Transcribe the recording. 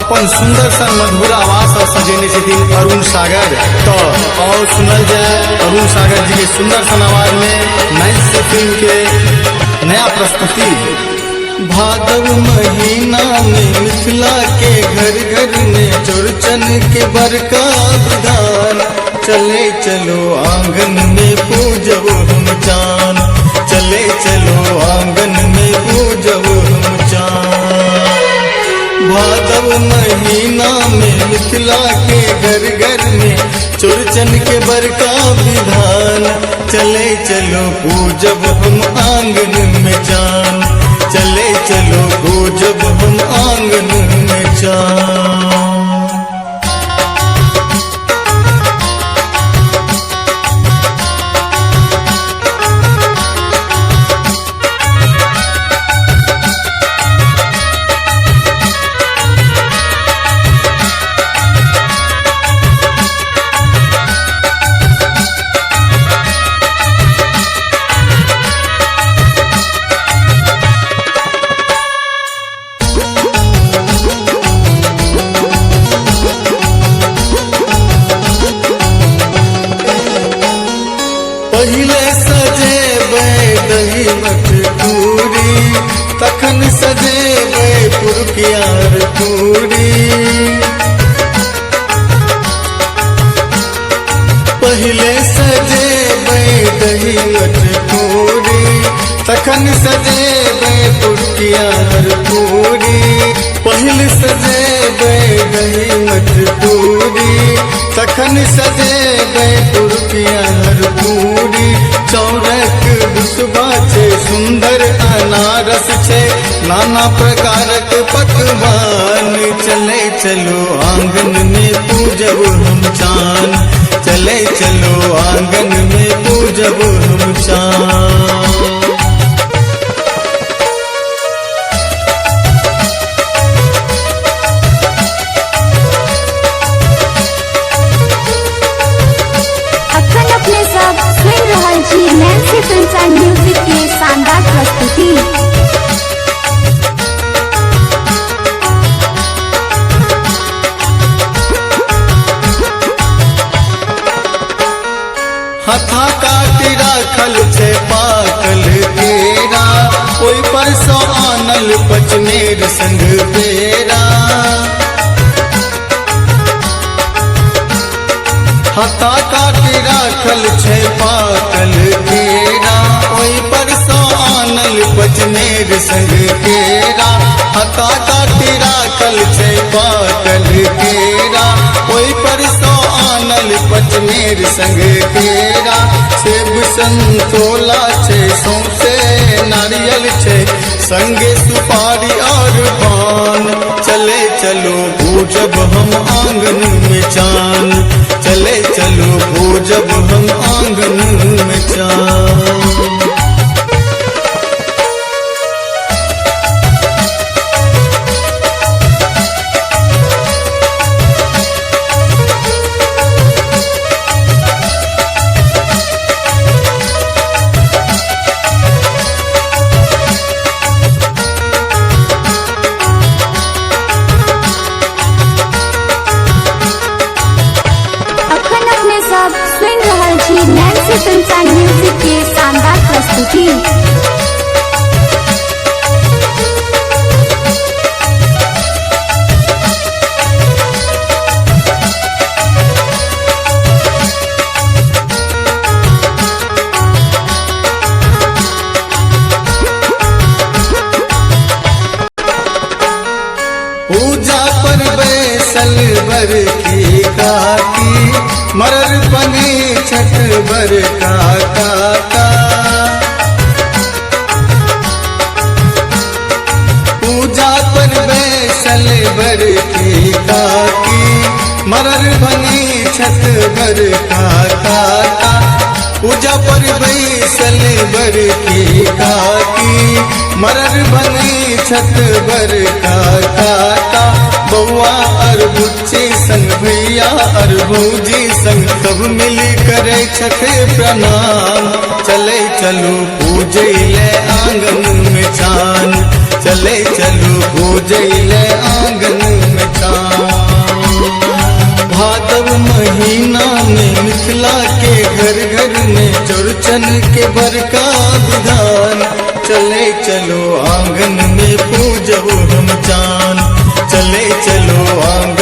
अपन सुंदर सन मधुर आवाज और सजेने छथिन अरुण सागर। तो और सुनल जाए अरुण सागर जी के सुंदर सन आवाज में मैच से फिल्म के नया प्रस्तुति। भादव महीना में मिथिला के घर घर में चौरचन के बरका विधान। चले चलो आंगन में पूजब हम चान, चले चलो आंगन में पूजब हम चान। भादव महीना में मिथिला के घर घर में चौरचन के बरका विधान। चले चलो पूजब हम आंगन में चान, चले चलो पूजब हम आंगन में चान। पहिले सजेबे दही मटकूरी, तखन सजेबे पुरकियार पूरी। पहिले सजेबे दही मटकूरी, तखन सजेबे पुरकियार पूरी। पहिले सजेबे दही मटकूरी, तखन सजेबे पुरकियार पूरी। चौरक दुसबा छे सुंदर अनारस छे, नाना प्रकारक पकवान। चले चलो आंगन में पूजब हम चान, चले चलो आंगन में पूजब हम चान। नैन्सी फिल्म्स एंड म्यूजिक की शानदार प्रस्तुति। हथा काटी राखल छे पाकल केरा, ओई पर सो आनल पचनेर संग बेरा। हथा काटी राखल छे पाकल केरा, ओई पर सो आनल पचनेर संग केरा। हथा काटी राखल छे पाकल केरा, ओई पर सो आनल पचनेर संग केरा। सेब संतोला छे सौंसे नारियल छे, संगे सुपारी और पान। चले चलो पूजब हम आंगन में चान, चले चलो पूजब हम आंगन में चान। नैन्सी फिल्म्स एंड म्यूजिक की शानदार प्रस्तुति। पूजा पर बैसल बर की काकी, मरर बने छठ बर का काका। पूजा पर बैसल बर की काकी, मरर बने छठ बर का काका। पूजा पर बैसल बर की काकी, मरर बने छठ बर का काका। बउआ और बुच्ची संग भैया और भौजी संग सब मिली करे छठे प्रणाम। चले चलो पूजे ले आंगन में चान, चले चलो पूजैले आंगन में चांद। भादव महीना में मिथिला के घर घर में चौरचन के बरका विधान। चले चलो आंगन में पूजब हम चांद, चले चलो आंगन